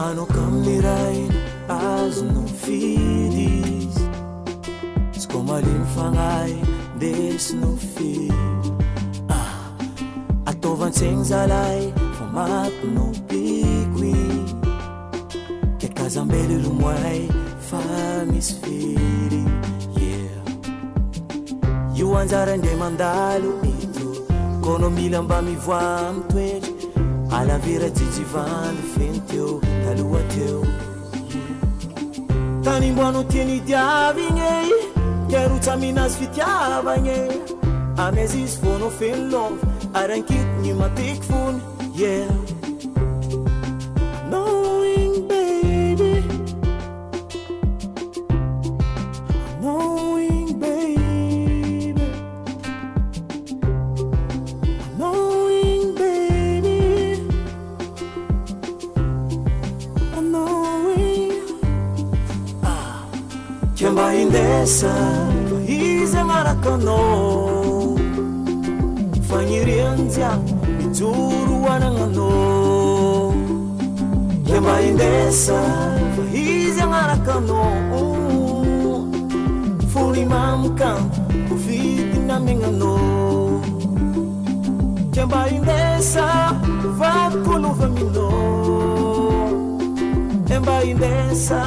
Mano kamniray azo no fidis Sko malim fangay des no fi Atovantsegny zalay famat no pikwi Ke kazambely lumoay fa misy firy Io anjara nde mandalo ito Kono mila mba mivoa amitoetry Alavira jijivandy feno teo taloha teo Tanimboano tiany diavigny Kerotsa minazy fitiavagny Amezi izy fono feno lova Arankitiny matiky fony Knowing baby Knowing baby Knowing baby Knowing Kemba indesa Ize marakanao Fanyirianzia Mijuru wanangano Kemba indesa Ize marakanao Furi mamkan Kufiti na mingano Kemba indesa Vakulu famino Emba indesa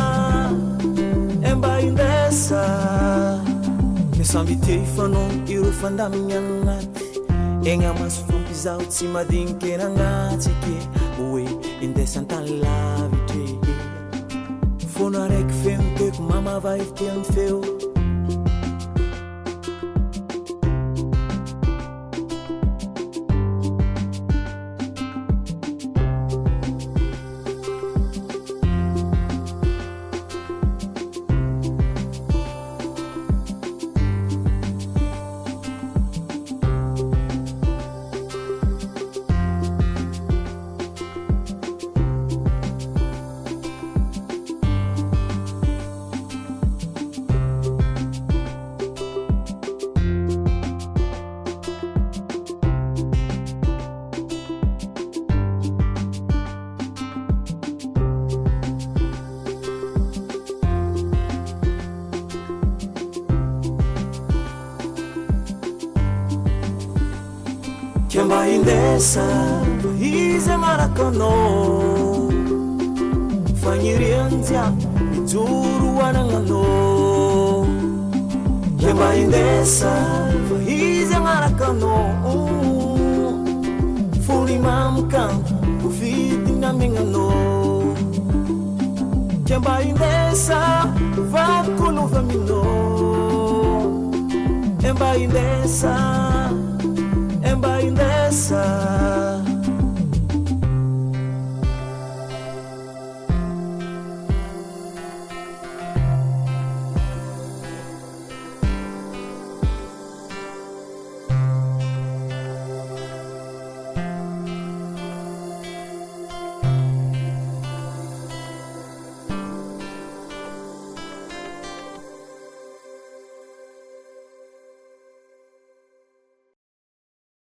Emba indesa Kesambi teifanon Iro fandamignanaty Egna maso fampizao tsy madiniky nagnatsy ke Oe indesantany lavitry Fono araiky feno teko mamava ivitiany feo Kemba indesa Ize marakanao Fanyirianzia Mijuru wanangano Kemba indesa Ize marakanao Furi mamkan Kufiti na mingano Kemba indesa Vakulu famino Emba indesa